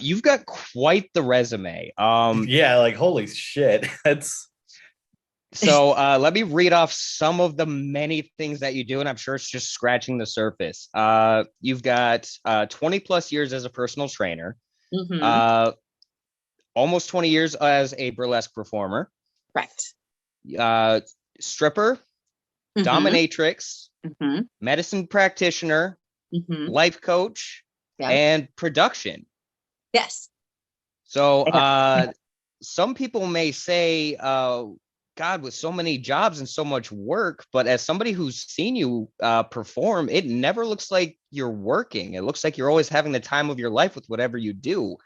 You've got quite the resume. Yeah, like holy shit. That's Let me read off some of the many things that you do, and I'm sure it's just scratching the surface. You've got 20 plus years as a personal trainer, hmm uh, almost 20 years as a burlesque performer, correct. uh, stripper, hmm dominatrix, hmm medicine practitioner, hmm life coach, Yep. and production. Yes. So, I know. some people may say, God, with so many jobs and so much work, but as somebody who's seen you perform, it never looks like you're working. It looks like you're always having the time of your life with whatever you do.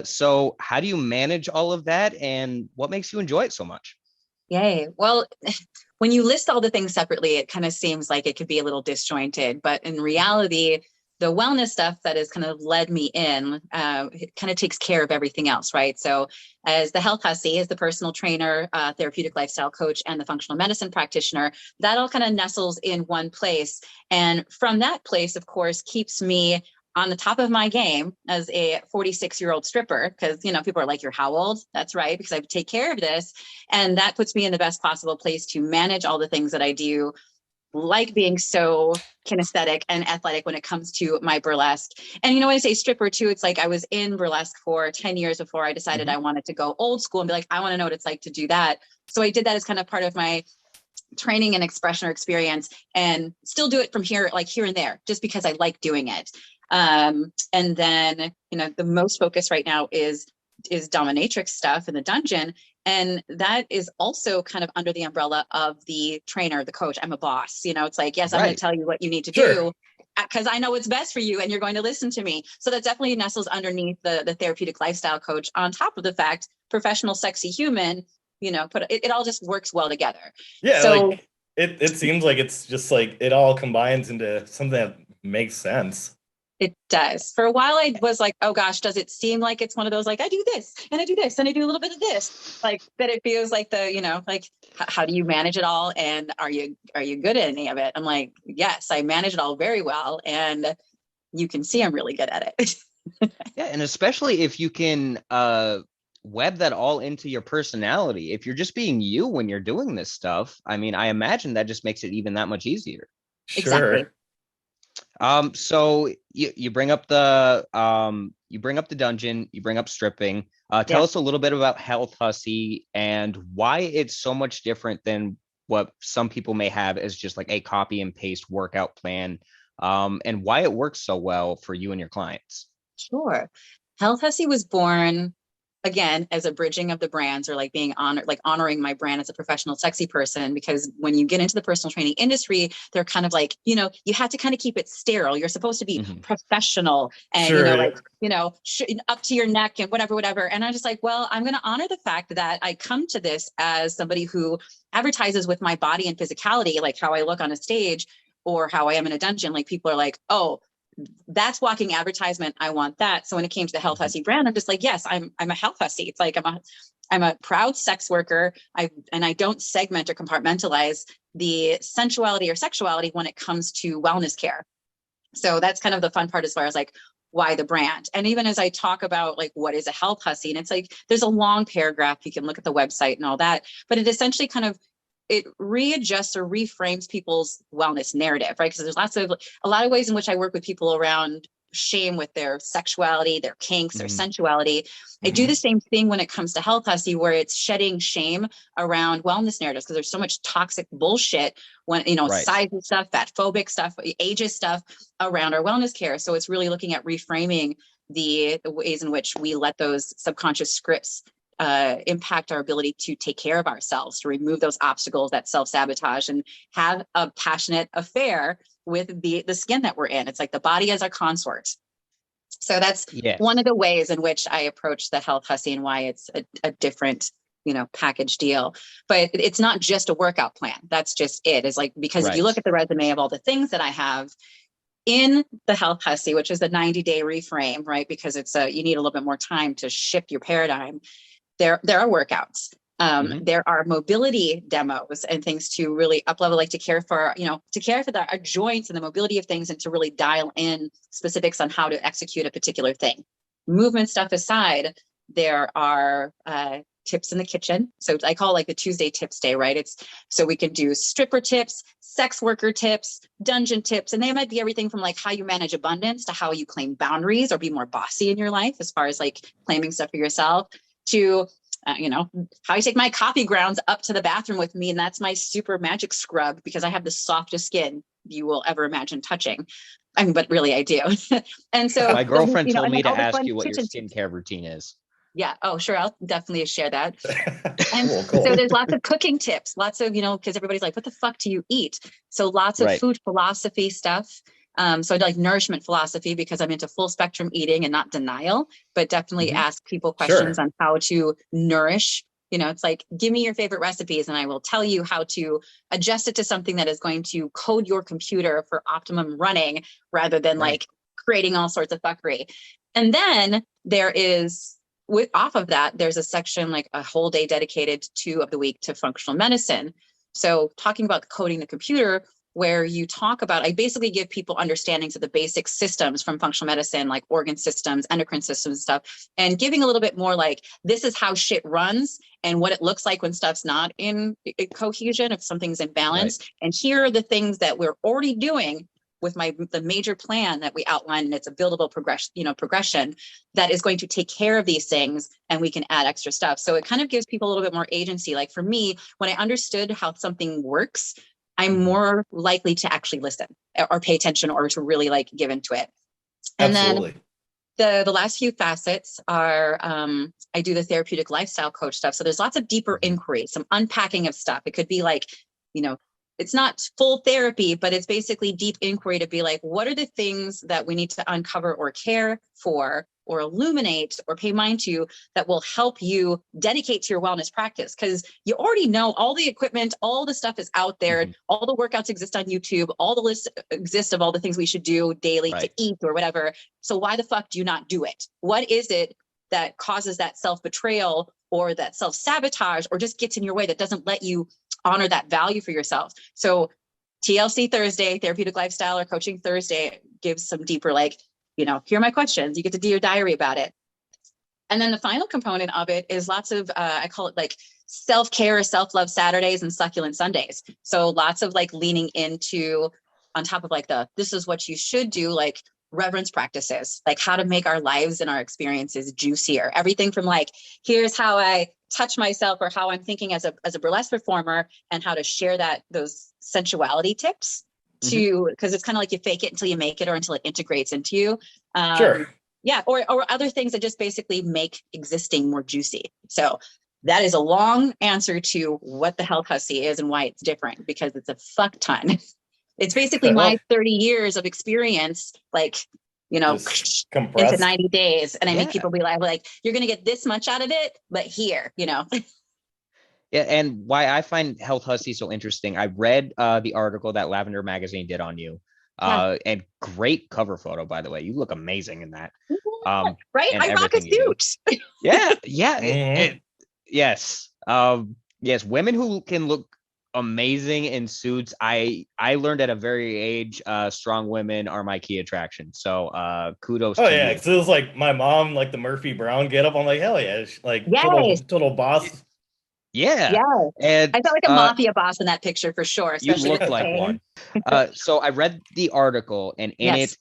So, how do you manage all of that, and what makes you enjoy it so much? Yay. Well, when you list all the things separately, it kind of seems like it could be a little disjointed, but in reality, the wellness stuff that has kind of led me in, it kind of takes care of everything else, right? So, as the health hussy, as the personal trainer, therapeutic lifestyle coach, and the functional medicine practitioner, that all kind of nestles in one place. And from that place, of course, keeps me on the top of my game as a 46-year-old stripper, because people are like, you're how old? That's right, because I take care of this, and that puts me in the best possible place to manage all the things that I do, like being so kinesthetic and athletic when it comes to my burlesque. And when I say stripper too, it's like I was in burlesque for 10 years before I decided Mhm. I wanted to go old school and be like, I want to know what it's like to do that. So I did that as kind of part of my training and expression or experience, and still do it from here, like here and there, just because I like doing it. And then, the most focus right now is dominatrix stuff in the dungeon. And that is also kind of under the umbrella of the trainer, the coach. I'm a boss. It's like, yes, I'm going to Right. tell you what you need to Sure. do because I know what's best for you and you're going to listen to me. So that definitely nestles underneath the therapeutic lifestyle coach, on top of the fact, professional, sexy human, it all just works well together. Yeah, So like it seems like it's just like it all combines into something that makes sense. it does. For a while, I was like, oh gosh, does it seem like it's one of those, like, I do this and I do this and I do a little bit of this, like that it feels like like, how do you manage it all? And are you good at any of it? I'm like, yes, I manage it all very well. And you can see I'm really good at it. Yeah, and especially if you can web that all into your personality. If you're just being you when you're doing this stuff, I mean, I imagine that just makes it even that much easier. Exactly. Sure. So you bring up the dungeon, you bring up stripping. Tell Yeah. us a little bit about Health Hussy and why it's so much different than what some people may have as just like a copy and paste workout plan, and why it works so well for you and your clients. Sure. Health Hussy was born again as a bridging of the brands, or like being honored, like honoring my brand as a professional sexy person. Because when you get into the personal training industry, they're kind of like, you have to kind of keep it sterile. You're supposed to be Mhm. professional and, Sure. like, up to your neck and whatever, whatever. And I'm just like, well, I'm going to honor the fact that I come to this as somebody who advertises with my body and physicality, like how I look on a stage or how I am in a dungeon. Like people are like, oh, that's walking advertisement. I want that. So when it came to the health Mhm. hussy brand, I'm just like, yes, I'm a health hussy. It's like I'm a proud sex worker. I don't segment or compartmentalize the sensuality or sexuality when it comes to wellness care. So that's kind of the fun part as far as like why the brand. And even as I talk about like what is a health hussy, and it's like there's a long paragraph, you can look at the website and all that, but it essentially kind of it readjusts or reframes people's wellness narrative, right? Because there's a lot of ways in which I work with people around shame with their sexuality, their kinks, their Mhm. sensuality. I do the Mhm. same thing when it comes to health hussy, where it's shedding shame around wellness narratives, because there's so much toxic bullshit when, Right. size stuff, fat phobic stuff, ageist stuff around our wellness care. So it's really looking at reframing the ways in which we let those subconscious scripts impact our ability to take care of ourselves, to remove those obstacles that self-sabotage, and have a passionate affair with the skin that we're in. It's like the body as our consort. So that's one Yes. of the ways in which I approach the health hussy, and why it's a different, package deal. But it's not just a workout plan. That's just it. Is like, because if you look Right. at the resume of all the things that I have in the health hussy, which is the 90-day reframe, right? Because you need a little bit more time to shift your paradigm. There are workouts. Mhm. There are mobility demos and things to really up level, like to care for, our joints and the mobility of things, and to really dial in specifics on how to execute a particular thing. movement stuff aside, there are tips in the kitchen. So I call it like the Tuesday tips day, right? It's so we can do stripper tips, sex worker tips, dungeon tips, and they might be everything from like how you manage abundance to how you claim boundaries or be more bossy in your life as far as like claiming stuff for yourself, to how I take my coffee grounds up to the bathroom with me, and that's my super magic scrub because I have the softest skin you will ever imagine touching. I mean, but really I do. And so my girlfriend told me to all the ask fun you what your kitchen tips. skincare routine is. Yeah. Oh, sure. I'll definitely share that. And Cool. so there's lots of cooking tips, lots of, because everybody's like, what the fuck do you eat? So lots of Right. food philosophy stuff. So I like nourishment philosophy because I'm into full spectrum eating and not denial, but definitely ask people questions on how to nourish. It's like, give me your favorite recipes and I will tell you how to adjust it to something that is going to code your computer for optimum running rather than like creating all sorts of fuckery. And then there is, off of that, there's a section, like a whole day dedicated of the week to functional medicine. So talking about coding the computer, where you talk about, I basically give people understandings of the basic systems from functional medicine, like organ systems, endocrine systems and stuff, and giving a little bit more like, this is how shit runs and what it looks like when stuff's not in cohesion, if something's in balance. Right. And here are the things that we're already doing with the major plan that we outlined, and it's a buildable progression that is going to take care of these things, and we can add extra stuff. So it kind of gives people a little bit more agency. Like for me, when I understood how something works, I'm more likely to actually listen or pay attention or to really like give into it. And Absolutely. Then the last few facets are, I do the therapeutic lifestyle coach stuff. So there's lots of deeper inquiry, some unpacking of stuff. It could be like, it's not full therapy, but it's basically deep inquiry to be like, what are the things that we need to uncover or care for or illuminate or pay mind to that will help you dedicate to your wellness practice? Because you already know all the equipment, all the stuff is out there, all the workouts exist on YouTube, all the lists exist of all the things we should do daily to eat or whatever. So why the fuck do you not do it? What is it that causes that self-betrayal or that self-sabotage or just gets in your way that doesn't let you honor that value for yourself? So TLC Thursday, therapeutic lifestyle or coaching Thursday, gives some deeper, like, here are my questions. You get to do your diary about it. And then the final component of it is lots of, I call it like self-care or self-love Saturdays and succulent Sundays. So lots of like leaning into, on top of like this is what you should do, like reverence practices, like how to make our lives and our experiences juicier. Everything from like, here's how I touch myself or how I'm thinking as a burlesque performer, and how to share those sensuality tips to, because it's kind of like you fake it until you make it or until it integrates into you. Sure. Yeah. Or other things that just basically make existing more juicy. So that is a long answer to what the Health Hussy is and why it's different, because it's a fuck ton. It's basically my 30 years of experience, like, into 90 days. And I make people be like, you're going to get this much out of it, but here, Yeah. And why I find Health Hussy so interesting, I read the article that Lavender Magazine did on you. And great cover photo, by the way. You look amazing in that. Right? I rock a suit. Yeah. Yes. Yes. Women who can look amazing in suits. I learned at a very age, strong women are my key attraction. So kudos to you. Because it was like my mom, like the Murphy Brown get up. I'm like, hell yeah. Like total boss. Yeah. And I felt like a mafia boss in that picture for sure. You looked like one. So I read the article, and in it,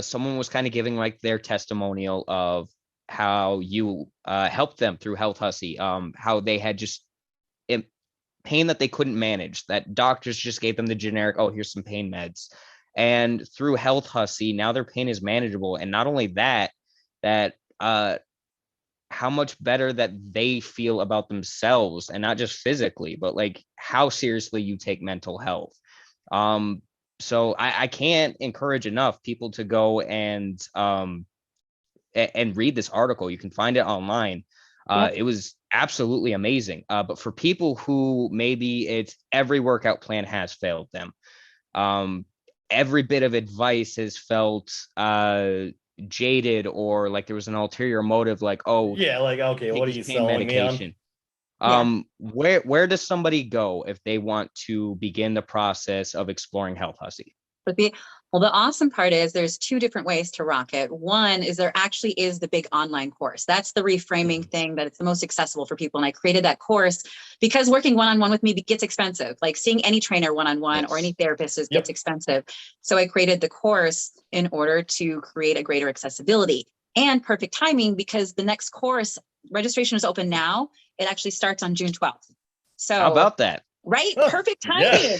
someone was kind of giving like their testimonial of how you helped them through Health Hussy, how they had just pain that they couldn't manage, that doctors just gave them the generic, oh, here's some pain meds. And through Health Hussy, now their pain is manageable. And not only that how much better that they feel about themselves, and not just physically, but like how seriously you take mental health. So I can't encourage enough people to go and read this article. You can find it online. It was absolutely amazing. But for people who maybe it's every workout plan has failed them, every bit of advice has felt jaded, or like there was an ulterior motive, like, oh yeah, like, okay, what are you selling me on? Where does somebody go if they want to begin the process of exploring Health Hussy? Well, the awesome part is there's two different ways to rock it. One is there actually is the big online course. That's the reframing thing that it's the most accessible for people. And I created that course because working one-on-one with me gets expensive. Like seeing any trainer one-on-one or any therapist gets expensive. So I created the course in order to create a greater accessibility and perfect timing, because the next course registration is open now. It actually starts on June 12th. So how about that? Right? Perfect timing.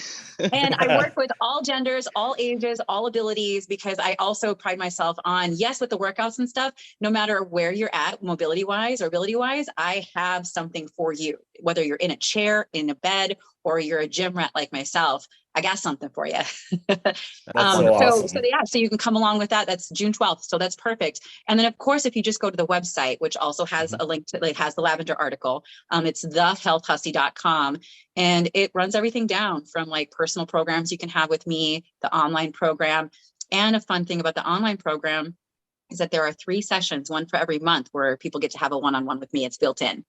And I work with all genders, all ages, all abilities, because I also pride myself on, yes, with the workouts and stuff, no matter where you're at, mobility wise or ability wise, I have something for you. Whether you're in a chair, in a bed, or you're a gym rat like myself, I got something for you. So you can come along with that. That's June 12th. So that's perfect. And then of course, if you just go to the website, which also has a link to, it has the lavender article. It's thehealthhussy.com, and it runs everything down from like personal programs you can have with me, the online program. And a fun thing about the online program is that there are 3 sessions, one for every month, where people get to have a one-on-one with me. It's built in.